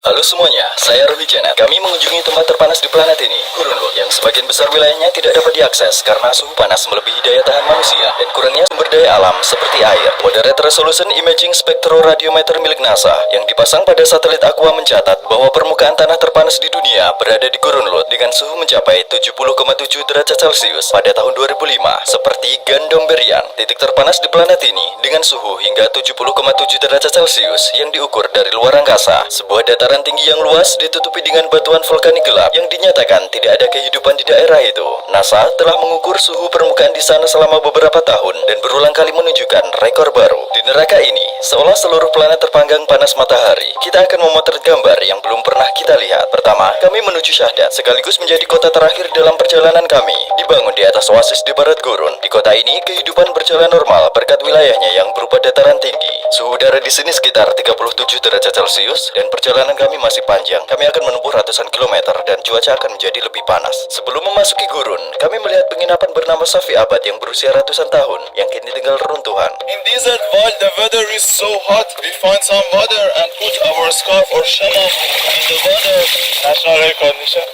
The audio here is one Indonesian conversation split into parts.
Halo semuanya, saya Rohi Janet. Kami mengunjungi tempat terpanas di planet ini, Gurunlut, yang sebagian besar wilayahnya tidak dapat diakses karena suhu panas melebihi daya tahan manusia dan kurangnya sumber daya alam seperti air. Moderate Resolution Imaging Spectroradiometer milik NASA yang dipasang pada satelit Aqua mencatat bahwa permukaan tanah terpanas di dunia berada di Gurunlut dengan suhu mencapai 70,7 derajat Celcius pada tahun 2005, seperti Gandomberian, titik terpanas di planet ini dengan suhu hingga 70,7 derajat Celcius yang diukur dari luar angkasa. Sebuah dataran tinggi yang luas ditutupi dengan batuan vulkanik gelap yang dinyatakan tidak ada kehidupan di daerah itu. NASA telah mengukur suhu permukaan di sana selama beberapa tahun dan berulang kali menunjukkan rekor baru. Di neraka ini, seolah seluruh planet terpanggang panas matahari, kita akan memotret gambar yang belum pernah kita lihat. Pertama, kami menuju Syahdat, sekaligus menjadi kota terakhir dalam perjalanan kami. Dibangun di atas oasis di barat gurun. Di kota ini, kehidupan berjalan normal berkat wilayahnya yang berupa dataran tinggi. Suhu udara di sini sekitar 37 derajat Celcius dan perjalanan kami masih panjang. Kami akan menempuh ratusan kilometer dan cuaca akan menjadi lebih panas. Sebelum memasuki gurun, kami melihat penginapan bernama Safi Abad yang berusia ratusan tahun yang kini tinggal reruntuhan. In desert, while the weather is so hot, we find some water and put our scarf or shamal in the water. National recognition.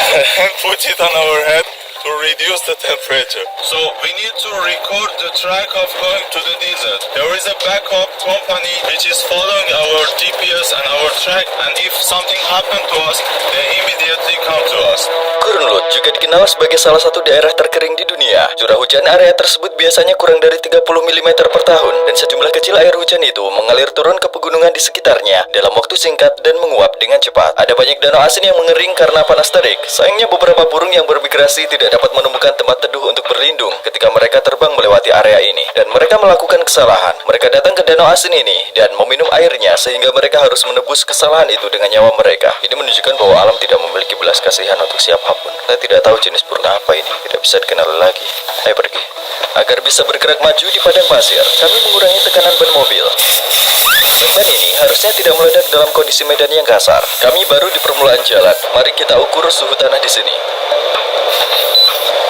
And put it on our head to reduce the temperature. So we need to record the track of going to the desert. There is a backup company which is following our GPS and our track, and if something happened to us, they immediately come to us. Gurunlut juga dikenal sebagai salah satu daerah terkering di dunia. Curah hujan area tersebut biasanya kurang dari 30 mm per tahun dan sejumlah kecil air hujan itu mengalir turun ke pegunungan di sekitarnya dalam waktu singkat dan menguap dengan cepat. Ada banyak danau asin yang mengering karena panas terik. Sayangnya beberapa burung yang bermigrasi tidak dapat menemukan tempat teduh untuk berlindung ketika mereka terbang melewati area ini, dan mereka melakukan kesalahan. Mereka datang ke danau asin ini dan meminum airnya sehingga mereka harus menebus kesalahan itu dengan nyawa mereka. Ini menunjukkan bahwa alam tidak memiliki belas kasihan untuk siapapun. Saya tidak tahu jenis burung apa ini, tidak bisa dikenali lagi. Ayo pergi. Agar bisa bergerak maju di padang pasir, kami mengurangi tekanan ban mobil. Ban ini harusnya tidak meledak dalam kondisi medan yang kasar. Kami baru di permulaan jalan. Mari kita ukur suhu tanah di sini.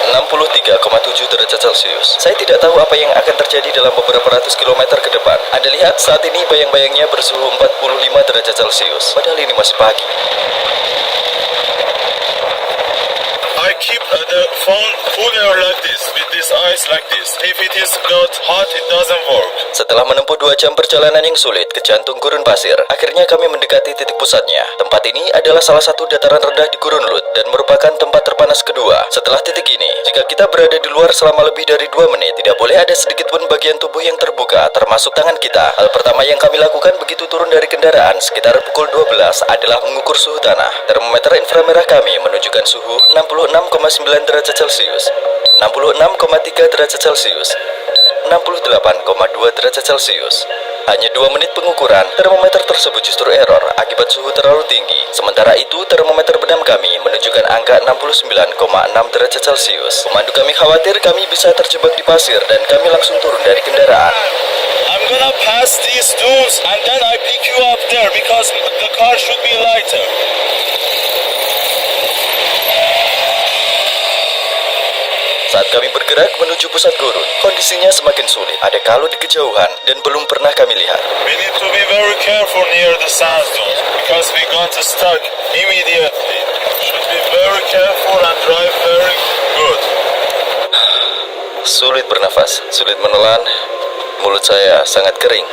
63,7 derajat Celcius. Saya tidak tahu apa yang akan terjadi dalam beberapa ratus kilometer ke depan. Anda lihat saat ini bayang-bayangnya bersuhu 45 derajat Celcius. Padahal ini masih pagi. I keep the phone full air like this, with this ice like this. If it is not hot, it doesn't work. Setelah menempuh 2 jam perjalanan yang sulit ke jantung gurun pasir, akhirnya kami mendekati titik pusatnya. Tempat ini adalah salah satu dataran rendah di Gurunlut dan merupakan tempat terpanas kedua. Setelah titik ini, jika kita berada di luar selama lebih dari 2 menit, tidak boleh ada sedikit pun bagian tubuh yang terbuka, termasuk tangan kita. Hal pertama yang kami lakukan begitu turun dari kendaraan sekitar pukul 12 adalah mengukur suhu tanah. Termometer inframerah kami menunjukkan suhu 66,9 derajat Celcius, 66,3 derajat Celcius, 68,2 derajat Celcius. Hanya 2 menit pengukuran, termometer tersebut justru error akibat suhu terlalu tinggi. Sementara itu, termometer benam kami menunjukkan angka 69,6 derajat Celcius. Pemandu kami khawatir kami bisa terjebak di pasir dan kami langsung turun dari kendaraan. I'm gonna pass these dunes and then I pick you up there because the car should be lighter. Saat kami bergerak menuju pusat gurun, kondisinya semakin sulit. Ada kalu di kejauhan dan belum pernah kami lihat. We need to be very careful near the sandstones because we got stuck immediately. Should be very careful and drive very good. Sulit bernafas, sulit menelan, mulut saya sangat kering.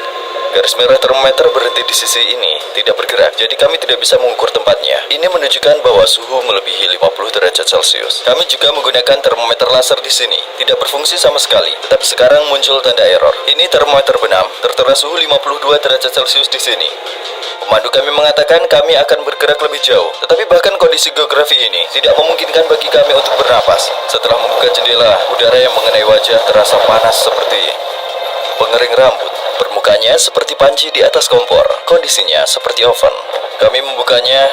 Garis merah termometer berhenti di sisi ini, tidak bergerak, jadi kami tidak bisa mengukur tempatnya. Ini menunjukkan bahwa suhu melebihi 50 derajat Celcius. Kami juga menggunakan termometer laser di sini, tidak berfungsi sama sekali, tetapi sekarang muncul tanda error. Ini termometer benam, tertera suhu 52 derajat Celcius di sini. Pemandu kami mengatakan kami akan bergerak lebih jauh, tetapi bahkan kondisi geografi ini tidak memungkinkan bagi kami untuk bernapas. Setelah membuka jendela, udara yang mengenai wajah terasa panas seperti pengering rambut. Permukaannya seperti panci di atas kompor, kondisinya seperti oven. Kami membukanya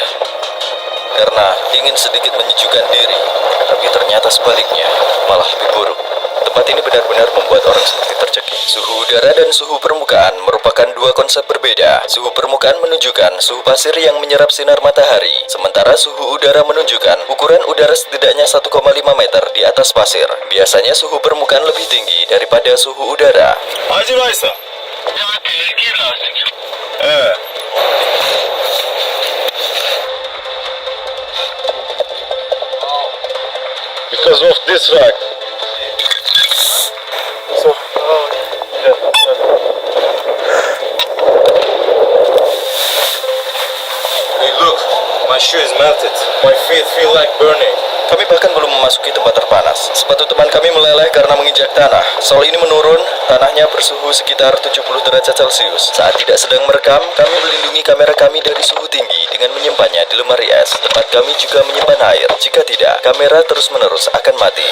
karena ingin sedikit menyejukkan diri, tapi ternyata sebaliknya, malah lebih buruk. Tempat ini benar-benar membuat orang seperti tercekik. Suhu udara dan suhu permukaan merupakan 2 konsep berbeda. Suhu permukaan menunjukkan suhu pasir yang menyerap sinar matahari, sementara suhu udara menunjukkan ukuran udara setidaknya 1,5 meter di atas pasir. Biasanya suhu permukaan lebih tinggi daripada suhu udara. Hacı Baysa. Evet. this track. So, hey, look, my shoe is melted. My feet feel like burning. Kami bahkan belum memasuki tempat terpanas. Sepatu teman kami meleleh karena menginjak tanah. Sol ini menurun, tanahnya bersuhu sekitar 70 derajat Celcius. Saat tidak sedang merekam, kami melindungi kamera kami dari suhu tinggi dengan menyimpannya di lemari es. Tempat kami juga menyimpan air. Jika tidak, kamera terus-menerus akan mati.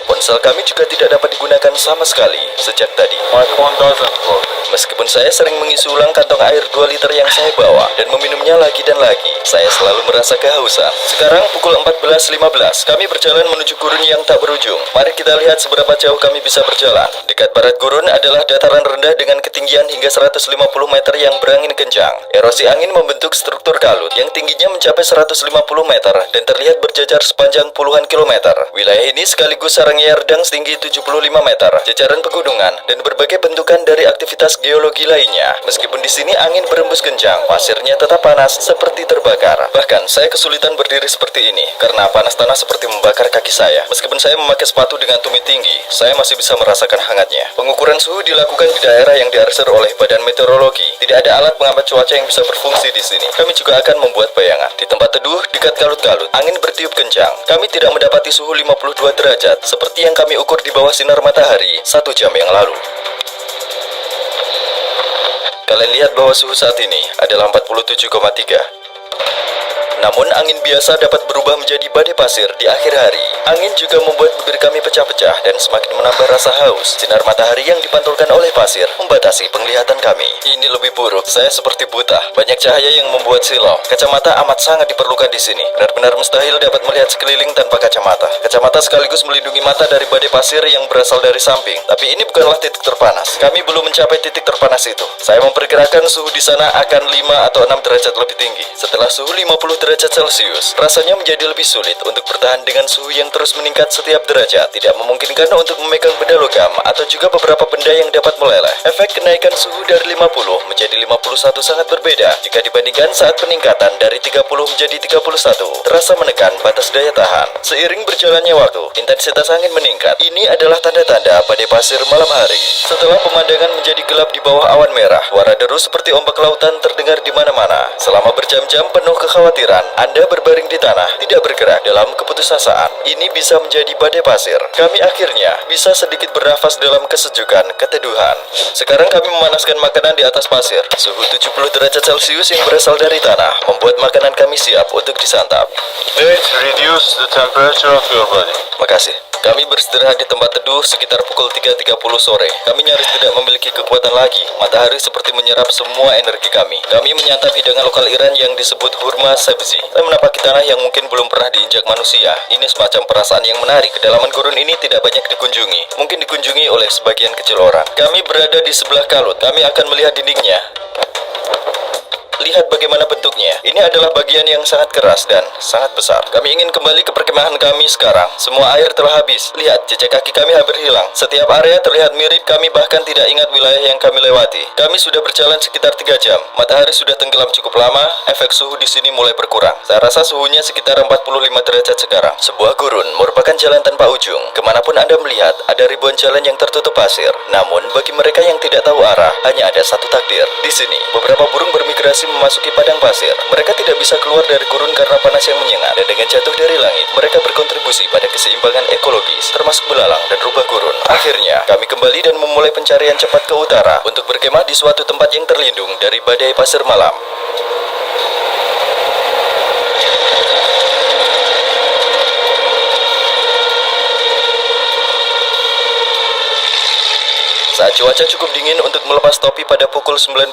Ponsel kami juga tidak dapat digunakan sama sekali sejak tadi. My phone doesn't work. Meskipun saya sering mengisi ulang kantong air 2 liter yang saya bawa dan meminumnya lagi dan lagi, saya selalu merasa kehausan. Sekarang pukul 14.15, kami berjalan menuju gurun yang tak berujung. Mari kita lihat seberapa jauh kami bisa berjalan. Dekat barat gurun adalah dataran rendah dengan ketinggian hingga 150 meter yang berangin kencang. Erosi angin membentuk struktur kalut yang tingginya mencapai 150 meter dan terlihat berjajar sepanjang puluhan kilometer. Wilayah ini sekaligus sarang Yerdang setinggi 75 meter, jajaran pegunungan, dan berbagai bentukan dari aktivitas geologi lainnya. Meskipun di sini angin berembus kencang, pasirnya tetap panas seperti terbakar. Bahkan saya kesulitan berdiri seperti ini karena panas tanah seperti membakar kaki saya. Meskipun saya memakai sepatu dengan tumit tinggi, saya masih bisa merasakan hangatnya. Pengukuran suhu dilakukan di daerah yang diarsir oleh Badan Meteorologi. Tidak ada alat pengamat cuaca yang bisa berfungsi di sini. Kami juga akan membuat bayangan. Di tempat teduh dekat kalut-kalut, angin bertiup kencang. Kami tidak mendapati suhu 52 derajat seperti yang kami ukur di bawah sinar matahari 1 jam yang lalu. Kalian lihat bahwa suhu saat ini adalah 47,3. Namun angin biasa dapat berubah menjadi badai pasir di akhir hari. Angin juga membuat bibir kami pecah-pecah dan semakin menambah rasa haus. Sinar matahari yang dipantulkan oleh pasir membatasi penglihatan kami. Ini lebih buruk, saya seperti buta. Banyak cahaya yang membuat silau. Kacamata amat sangat diperlukan di sini. Benar-benar mustahil dapat melihat sekeliling tanpa kacamata. Kacamata sekaligus melindungi mata dari badai pasir yang berasal dari samping. Tapi ini bukanlah titik terpanas. Kami belum mencapai titik terpanas itu. Saya memperkirakan suhu di sana akan 5 atau 6 derajat lebih tinggi. Setelah suhu 50 derajat Celcius, rasanya menjadi lebih sulit untuk bertahan dengan suhu yang terus meningkat setiap derajat. Tidak memungkinkan untuk memegang benda logam atau juga beberapa benda yang dapat meleleh. Efek kenaikan suhu dari 50 menjadi 51 sangat berbeda jika dibandingkan saat peningkatan dari 30 menjadi 31. Terasa menekan batas daya tahan. Seiring berjalannya waktu, intensitas angin meningkat. Ini adalah tanda-tanda badai pasir malam hari. Setelah pemandangan menjadi gelap di bawah awan merah, suara deru seperti ombak lautan terdengar di mana-mana. Selama berjam-jam penuh kekhawatiran, Anda berbaring di tanah, tidak bergerak dalam keputusasaan. Ini bisa menjadi badai pasir. Kami akhirnya bisa sedikit bernafas dalam kesejukan, keteduhan. Sekarang kami memanaskan makanan di atas pasir. Suhu 70 derajat Celcius yang berasal dari tanah membuat makanan kami siap untuk disantap. It reduce the temperature of your body. Makasih. Kami beristirahat di tempat teduh sekitar pukul 3.30 sore. Kami nyaris tidak memiliki kekuatan lagi. Matahari seperti menyerap semua energi kami. Kami menyantap hidangan lokal Iran yang disebut hurma sabzi. Saya menapaki tanah yang mungkin belum pernah diinjak manusia. Ini semacam perasaan yang menarik. Kedalaman gurun ini tidak banyak dikunjungi. Mungkin dikunjungi oleh sebagian kecil orang. Kami berada di sebelah kalut. Kami akan melihat dindingnya. Lihat bagaimana bentuknya. Ini adalah bagian yang sangat keras dan sangat besar. Kami ingin kembali ke perkemahan kami sekarang. Semua air telah habis. Lihat, jejak kaki kami hampir hilang. Setiap area terlihat mirip. Kami bahkan tidak ingat wilayah yang kami lewati. Kami sudah berjalan sekitar 3 jam. Matahari sudah tenggelam cukup lama. Efek suhu di sini mulai berkurang. Saya rasa suhunya sekitar 45 derajat sekarang. Sebuah gurun merupakan jalan tanpa ujung. Kemanapun Anda melihat, ada ribuan jalan yang tertutup pasir. Namun, bagi mereka yang tidak tahu arah, hanya ada satu takdir. Di sini, beberapa burung bermigrasi memasuki padang pasir. Mereka tidak bisa keluar dari gurun karena panas yang menyengat, dan dengan jatuh dari langit, mereka berkontribusi pada keseimbangan ekologis, termasuk belalang dan rubah gurun. Akhirnya, kami kembali dan memulai pencarian cepat ke utara untuk berkemah di suatu tempat yang terlindung dari badai pasir malam. Saat cuaca cukup dingin untuk melepas topi pada pukul 19.30,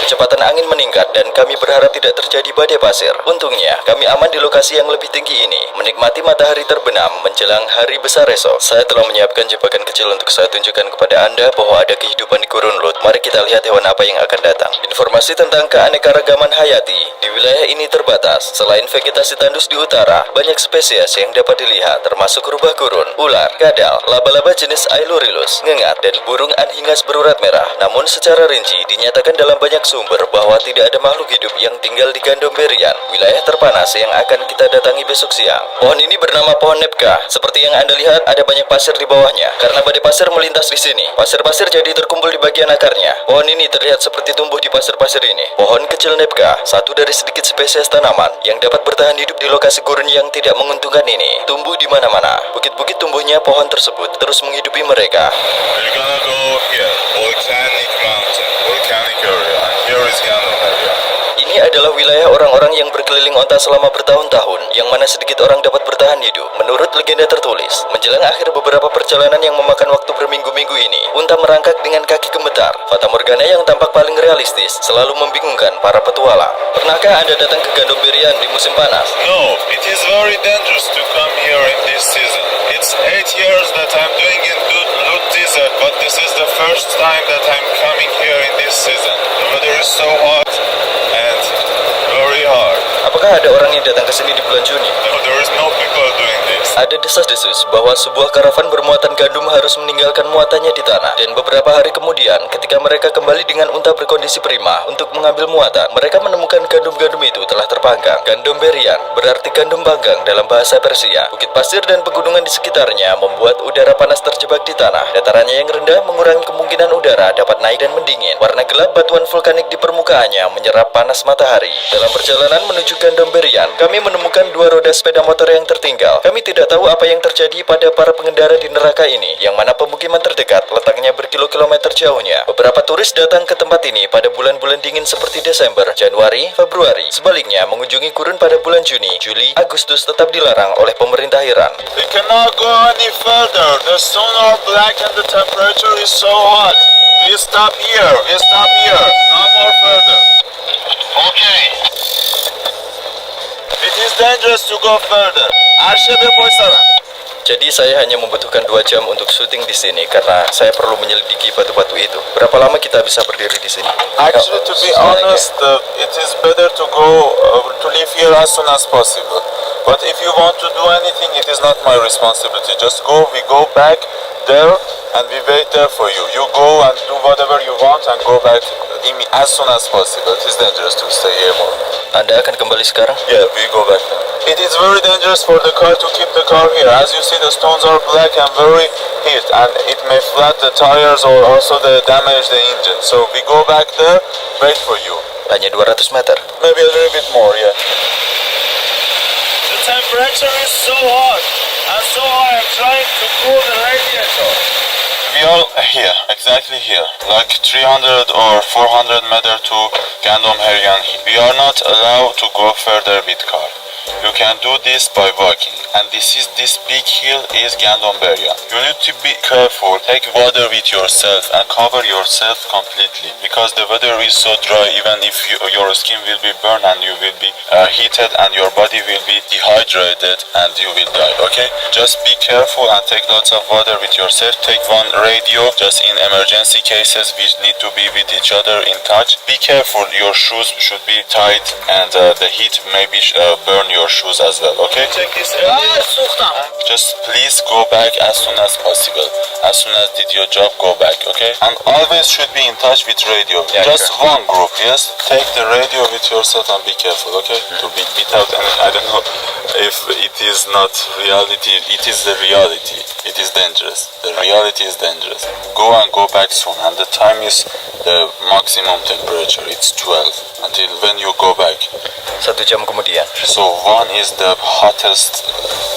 kecepatan angin meningkat dan kami berharap tidak terjadi badai pasir. Untungnya, kami aman di lokasi yang lebih tinggi ini, menikmati matahari terbenam menjelang hari besar esok. Saya telah menyiapkan jebakan kecil untuk saya tunjukkan kepada Anda bahwa ada kehidupan di gurun Lut. Mari kita lihat hewan apa yang akan datang. Informasi tentang keanekaragaman hayati di wilayah ini terbatas. Selain vegetasi tandus di utara, banyak spesies yang dapat dilihat, termasuk rubah gurun, ular, kadal, laba-laba jenis Ailurilus, ngengat, dan burung burung anhingas berurat merah. Namun secara rinci dinyatakan dalam banyak sumber bahwa tidak ada makhluk hidup yang tinggal di Gandomberian, wilayah terpanas yang akan kita datangi besok siang. Pohon ini bernama pohon Nepka. Seperti yang Anda lihat, ada banyak pasir di bawahnya. Karena badai pasir melintas di sini, pasir-pasir jadi terkumpul di bagian akarnya. Pohon ini terlihat seperti tumbuh di pasir-pasir ini. Pohon kecil Nepka, satu dari sedikit spesies tanaman yang dapat bertahan hidup di lokasi gurun yang tidak menguntungkan ini, tumbuh di mana-mana. Bukit-bukit tumbuhnya pohon tersebut terus menghidupi mereka. We're gonna go here, volcanic mountain, volcanic area, and here is Gandom area. Ini adalah wilayah orang-orang yang berkeliling onta selama bertahun-tahun, yang mana sedikit orang dapat bertahan hidup. Menurut legenda tertulis, menjelang akhir beberapa perjalanan yang memakan waktu berminggu-minggu ini, unta merangkak dengan kaki gemetar. Fata Morgana yang tampak paling realistis selalu membingungkan para petualang. Pernahkah Anda datang ke Gandomberian di musim panas? No, it is very dangerous to come here in this season. It's 8 years that I'm doing in Lut Desert, but this is the first time that I'm coming here in this season. The weather is so hot and very hard. Apakah ada orang yang datang ke sini di bulan Juni? No, there is no people doing this. Ada desas-desus bahwa sebuah karavan bermuatan gandum harus meninggalkan muatannya di tanah. Dan beberapa hari kemudian, ketika mereka kembali dengan unta berkondisi prima untuk mengambil muatan, mereka menemukan gandum-gandum itu telah terpanggang. Gandomberian berarti gandum panggang dalam bahasa Persia. Bukit pasir dan pegunungan di sekitarnya membuat udara panas terjebak di tanah. Datarannya yang rendah mengurangi kemungkinan udara dapat naik dan mendingin. Warna gelap batuan vulkanik di permukaannya menyerap panas matahari. Dalam perjalanan menuju Gandomberian, kami menemukan 2 roda sepeda motor yang tertinggal. Kami tidak tahu apa yang terjadi pada para pengendara di neraka ini, yang mana pemukiman terdekat letaknya berkilo-kilometer jauhnya. Beberapa turis datang ke tempat ini pada bulan-bulan dingin seperti Desember, Januari, Februari. Sebaliknya, mengunjungi gurun pada bulan Juni, Juli, Agustus tetap dilarang oleh pemerintah Iran. We cannot go any further. The stone are black and the temperature is so hot. We stop here. We stop here. No more further. Okay. It is dangerous to go further. Arşebe koysana. Jadi saya hanya membutuhkan 2 jam untuk syuting di sini karena saya perlu menyelidiki batu-batu itu. Berapa lama kita bisa berdiri di sini? Actually, to be honest, it is better to go to leave here as soon as possible. But if you want to do anything, it is not my responsibility. Just go. We go back there and we wait there for you. You go and do whatever you want and go back as soon as possible. It is dangerous to stay here more. Anda akan kembali sekarang? Yeah, we go back there. It is very dangerous for the car to keep the car here. As you see, the stones are black and very heat, and it may flat the tires or also damage the engine. So we go back there, wait for you. Hanya 200 meter. Maybe a little bit more, yeah. The temperature is so hot, and so I am trying to cool the radiator. We are here, exactly here, like 300 or 400 meter to Gandomberian. We are not allowed to go further with car. You can do this by walking, and this big hill is Gandomberian. You need to be careful. Take water with yourself and cover yourself completely, because the weather is so dry. Even if your skin will be burned and you will be heated and your body will be dehydrated and you will die. Okay, just be careful and take lots of water with yourself. Take one radio, just in emergency cases we need to be with each other in touch. Be careful. Your shoes should be tight, and the heat maybe burn your shoes as well. Okay, check this area. Just please go back as soon as possible. As soon as did your job, go back. Okay, and always should be in touch with radio. Yeah, just sure. one group. Yes, take the radio with yourself and be careful. Okay, to be without any. I don't know if it is not reality. It is the reality. It is dangerous. The reality is dangerous. Go and go back soon. And the time is the maximum temperature. It's 12 until when you go back. 1 jam kemudian. So 1 is the hottest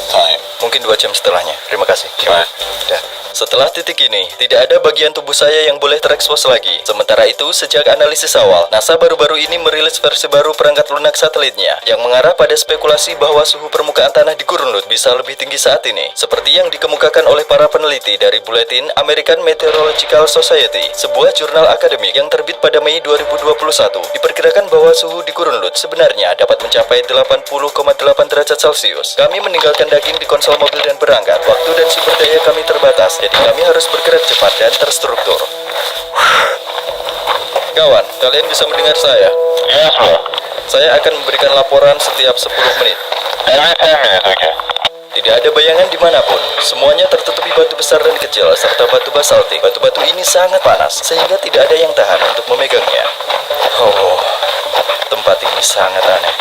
time. Mungkin 2 jam setelahnya. Terima kasih. Bye. Dah. Setelah titik ini, tidak ada bagian tubuh saya yang boleh terekspos lagi. Sementara itu, sejak analisis awal, NASA baru-baru ini merilis versi baru perangkat lunak satelitnya yang mengarah pada spekulasi bahwa suhu permukaan tanah di Gurun Lut bisa lebih tinggi saat ini, seperti yang dikemukakan oleh para peneliti dari buletin American Meteorological Society, sebuah jurnal akademik yang terbit pada Mei 2021. Diperkirakan bahwa suhu di Gurun Lut sebenarnya dapat mencapai 80,8 derajat Celcius. Kami meninggalkan daging di konsol mobil dan berangkat. Waktu dan sumber daya kami terbatas, jadi kami harus bergerak cepat dan terstruktur. Kawan, kalian bisa mendengar saya? Yes, bro. Saya akan memberikan laporan setiap 10 menit. Every 10 minutes, okay. Tidak ada bayangan dimanapun. Semuanya tertutupi batu besar dan kecil serta batu basaltik. Batu-batu ini sangat panas sehingga tidak ada yang tahan untuk memegangnya. Oh, tempat ini sangat aneh.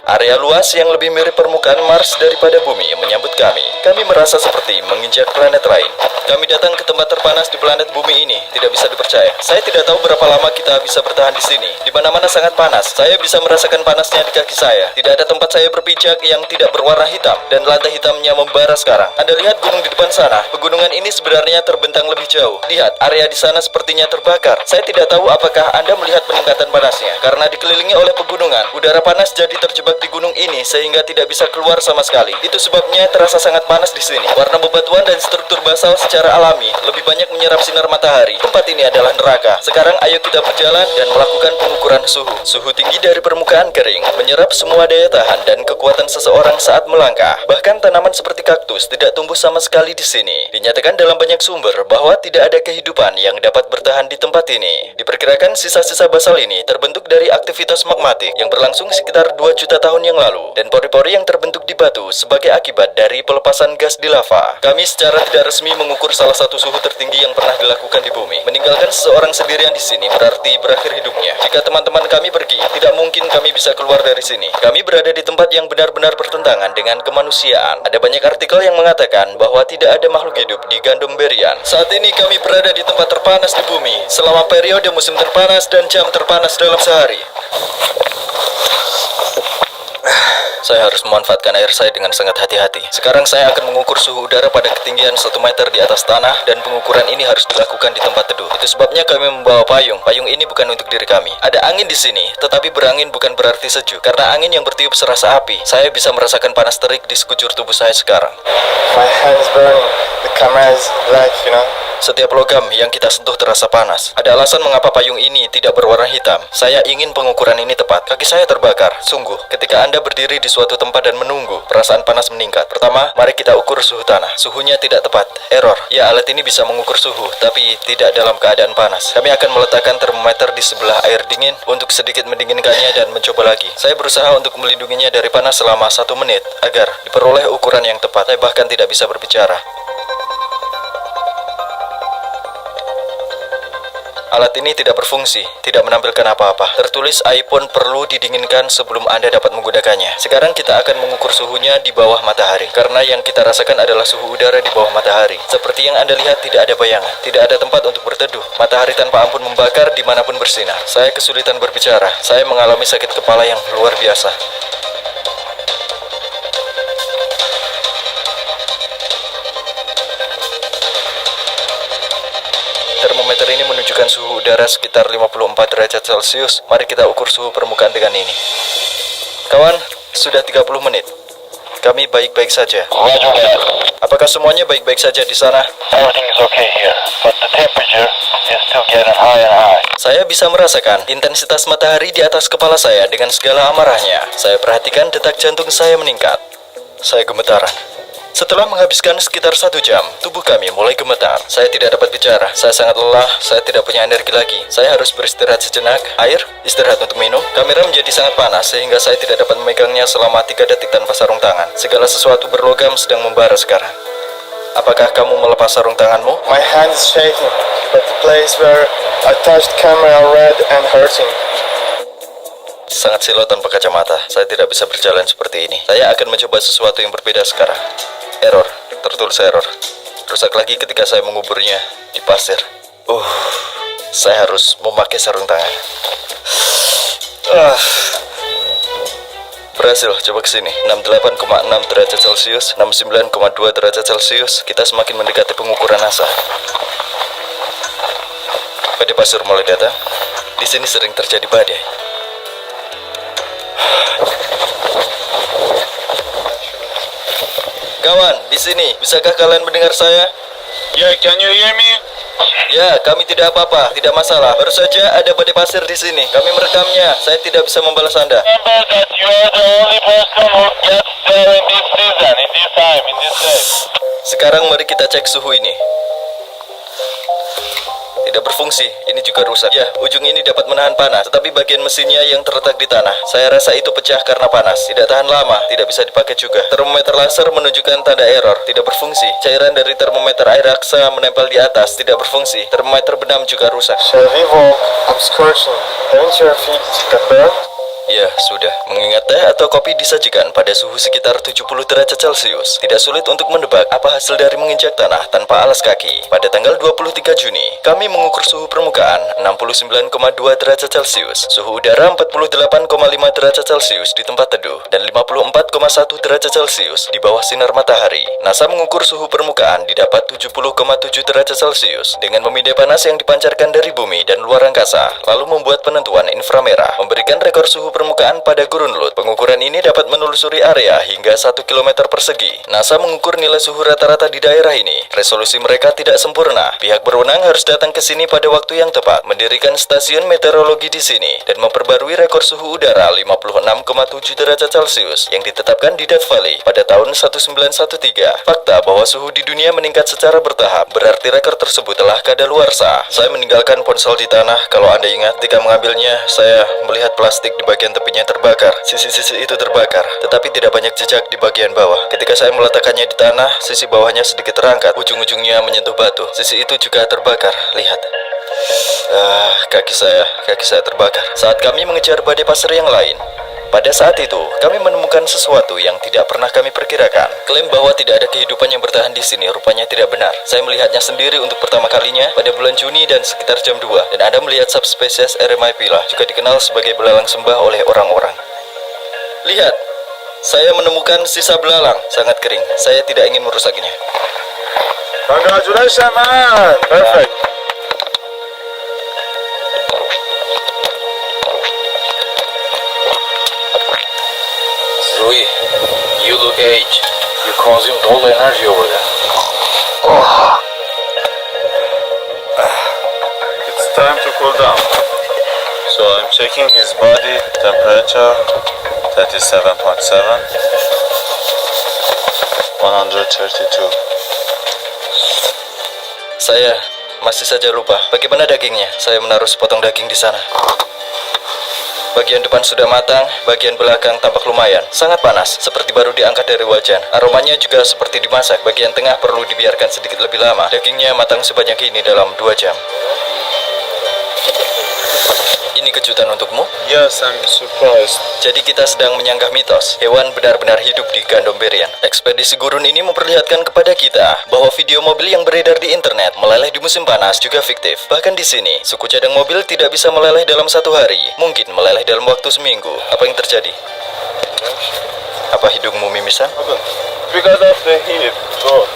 Area luas yang lebih mirip permukaan Mars daripada bumi yang menyambut kami. Kami merasa seperti menginjak planet lain. Kami datang ke tempat terpanas di planet bumi ini. Tidak bisa dipercaya. Saya tidak tahu berapa lama kita bisa bertahan di sini. Di mana-mana sangat panas. Saya bisa merasakan panasnya di kaki saya. Tidak ada tempat saya berpijak yang tidak berwarna hitam. Dan lantai hitamnya membara sekarang. Anda lihat gunung di depan sana. Pegunungan ini sebenarnya terbentang lebih jauh. Lihat, area di sana sepertinya terbakar. Saya tidak tahu apakah Anda melihat peningkatan panasnya. Karena dikelilingi oleh pegunungan, udara panas jadi terjebak di gunung ini sehingga tidak bisa keluar sama sekali. Itu sebabnya terasa sangat panas di sini. Warna bebatuan dan struktur basal secara alami lebih banyak menyerap sinar matahari. Tempat ini adalah neraka. Sekarang ayo kita berjalan dan melakukan pengukuran suhu. Suhu tinggi dari permukaan kering menyerap semua daya tahan dan kekuatan seseorang saat melangkah. Bahkan tanaman seperti kaktus tidak tumbuh sama sekali di sini. Dinyatakan dalam banyak sumber bahwa tidak ada kehidupan yang dapat bertahan di tempat ini. Diperkirakan sisa-sisa basal ini terbentuk dari aktivitas magmatik yang berlangsung sekitar 2 juta tahun yang lalu, dan pori-pori yang terbentuk di batu sebagai akibat dari pelepasan gas di lava. Kami secara tidak resmi mengukur salah satu suhu tertinggi yang pernah dilakukan di bumi. Meninggalkan seseorang sendirian di sini berarti berakhir hidupnya. Jika teman-teman kami pergi, tidak mungkin kami bisa keluar dari sini. Kami berada di tempat yang benar-benar bertentangan dengan kemanusiaan. Ada banyak artikel yang mengatakan bahwa tidak ada makhluk hidup di Gandum Berian. Saat ini kami berada di tempat terpanas di bumi selama periode musim terpanas dan jam terpanas dalam sehari. Saya harus memanfaatkan air saya dengan sangat hati-hati. Sekarang saya akan mengukur suhu udara pada ketinggian 1 meter di atas tanah, dan pengukuran ini harus dilakukan di tempat teduh. Itu sebabnya kami membawa payung. Payung ini bukan untuk diri kami. Ada angin di sini, tetapi berangin bukan berarti sejuk. Karena angin yang bertiup serasa api, saya bisa merasakan panas terik di sekujur tubuh saya sekarang. My hand is burning. The camera is black, you know. Setiap logam yang kita sentuh terasa panas. Ada alasan mengapa payung ini tidak berwarna hitam. Saya ingin pengukuran ini tepat. Kaki saya terbakar, sungguh. Ketika Anda berdiri di suatu tempat dan menunggu, perasaan panas meningkat. Pertama, mari kita ukur suhu tanah. Suhunya tidak tepat. Error. Ya, alat ini bisa mengukur suhu, tapi tidak dalam keadaan panas. Kami akan meletakkan termometer di sebelah air dingin untuk sedikit mendinginkannya dan mencoba lagi. Saya berusaha untuk melindunginya dari panas selama 1 menit agar diperoleh ukuran yang tepat. Saya bahkan tidak bisa berbicara. Alat ini tidak berfungsi, tidak menampilkan apa-apa. Tertulis iPhone perlu didinginkan sebelum Anda dapat menggunakannya. Sekarang kita akan mengukur suhunya di bawah matahari. Karena yang kita rasakan adalah suhu udara di bawah matahari. Seperti yang Anda lihat, tidak ada bayangan. Tidak ada tempat untuk berteduh. Matahari tanpa ampun membakar dimanapun bersinar. Saya kesulitan berbicara. Saya mengalami sakit kepala yang luar biasa. Termometer ini menunjukkan suhu udara sekitar 54 derajat Celcius. Mari kita ukur suhu permukaan dengan ini. Kawan, sudah 30 menit. Kami baik-baik saja. Roger that. Apakah semuanya baik-baik saja di sana? Everything is okay here, but the temperature is still getting higher and higher. Saya bisa merasakan intensitas matahari di atas kepala saya dengan segala amarahnya. Saya perhatikan detak jantung saya meningkat. Saya gemetaran. Setelah menghabiskan sekitar 1 jam, tubuh kami mulai gemetar. Saya tidak dapat bicara. Saya sangat lelah. Saya tidak punya energi lagi. Saya harus beristirahat sejenak. Air, istirahat untuk minum. Kamera menjadi sangat panas sehingga saya tidak dapat memegangnya selama 3 detik tanpa sarung tangan. Segala sesuatu berlogam sedang membara sekarang. Apakah kamu melepas sarung tanganmu? My hand is shaking, but the place where I touched camera red and hurting. Sangat silau tanpa kacamata. Saya tidak bisa berjalan seperti ini. Saya akan mencoba sesuatu yang berbeda sekarang. Error, tertulis error. Rusak lagi ketika saya menguburnya di pasir. Saya harus memakai sarung tangan. Berhasil, coba kesini. 68,6 derajat Celcius, 69,2 derajat Celcius. Kita semakin mendekati pengukuran NASA. Badai pasir mulai datang. Di sini sering terjadi badai. Kawan, di sini. Bisakah kalian mendengar saya? Yeah, can you hear me? Ya, kami tidak apa-apa. Tidak masalah. Baru saja ada badai pasir di sini. Kami merekamnya. Saya tidak bisa membalas Anda. Remember that you are the only person who gets there in this season, in this time, in this day. Sekarang mari kita cek suhu ini. tidak berfungsi. Ini juga rusak. Ya, ujung ini dapat menahan panas, tetapi bagian mesinnya yang terletak di tanah, saya rasa itu pecah karena panas. Tidak tahan lama, tidak bisa dipakai juga. Termometer laser menunjukkan tanda error, tidak berfungsi. Cairan dari termometer air raksa menempel di atas, tidak berfungsi. Termometer benam juga rusak. Shall we walk? I'm scorching. Haven't your feet got burned? Ya, sudah. Mengingat teh atau kopi disajikan pada suhu sekitar 70 derajat Celcius, tidak sulit untuk menebak apa hasil dari menginjak tanah tanpa alas kaki. Pada tanggal 23 Juni, kami mengukur suhu permukaan 69,2 derajat Celcius, suhu udara 48,5 derajat Celcius di tempat teduh, dan 54,1 derajat Celcius di bawah sinar matahari. NASA mengukur suhu permukaan didapat 70,7 derajat Celcius dengan memindai panas yang dipancarkan dari bumi dan luar angkasa, lalu membuat penentuan inframerah, memberikan rekor suhu permukaan pada gurun Lut. Pengukuran ini dapat menelusuri area hingga 1 km persegi. NASA mengukur nilai suhu rata-rata di daerah ini. Resolusi mereka tidak sempurna. Pihak berwenang harus datang ke sini pada waktu yang tepat, mendirikan stasiun meteorologi di sini, dan memperbarui rekor suhu udara 56,7 derajat Celcius yang ditetapkan di Death Valley pada tahun 1913. Fakta bahwa suhu di dunia meningkat secara bertahap berarti rekor tersebut telah kadaluarsa. Saya meninggalkan ponsel di tanah. Kalau Anda ingat, ketika mengambilnya, saya melihat plastik di bagian tepinya terbakar. Sisi-sisi itu terbakar, tetapi tidak banyak jejak di bagian bawah. Ketika saya meletakkannya di tanah, sisi bawahnya sedikit terangkat, ujung-ujungnya menyentuh batu. Sisi itu juga terbakar. Lihat. Kaki saya terbakar. Saat kami mengejar badai pasir yang lain, pada saat itu, kami menemukan sesuatu yang tidak pernah kami perkirakan. Klaim bahwa tidak ada kehidupan yang bertahan di sini rupanya tidak benar. Saya melihatnya sendiri untuk pertama kalinya pada bulan Juni dan sekitar jam 2. Dan Anda melihat subspesies Eremapila, juga dikenal sebagai belalang sembah oleh orang-orang. Lihat, saya menemukan sisa belalang, sangat kering. Saya tidak ingin merusaknya. Congratulations, man! Perfect. Rui, you look aged. You consumed all the energy over there. It's time to cool down. So I'm checking his body temperature, 37.7, 132. Saya masih saja lupa. Bagaimana dagingnya? Saya menaruh sepotong daging di sana. Bagian depan sudah matang, bagian belakang tampak lumayan. Sangat panas, seperti baru diangkat dari wajan. Aromanya juga seperti dimasak. Bagian tengah perlu dibiarkan sedikit lebih lama. Dagingnya matang sebanyak ini dalam 2 jam. Ini kejutan untukmu? Yes, I'm surprised. Jadi kita sedang menyanggah mitos hewan benar-benar hidup di Gandomberian. Ekspedisi gurun ini memperlihatkan kepada kita bahwa video mobil yang beredar di internet meleleh di musim panas juga fiktif. Bahkan di sini, suku cadang mobil tidak bisa meleleh dalam 1 hari. Mungkin meleleh dalam waktu seminggu. Apa yang terjadi? Apa hidungmu mimisan? Because of the heat, bro.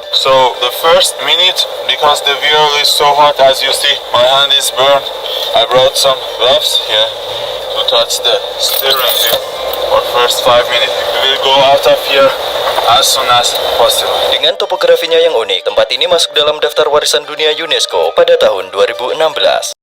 So the first minute, because the wheel is so hot, as you see, my hand is burned. I brought some gloves here to touch the steering wheel for first 5 minutes. We will go out of here as soon as possible. Dengan topografinya yang unik, tempat ini masuk dalam daftar warisan dunia UNESCO pada tahun 2016.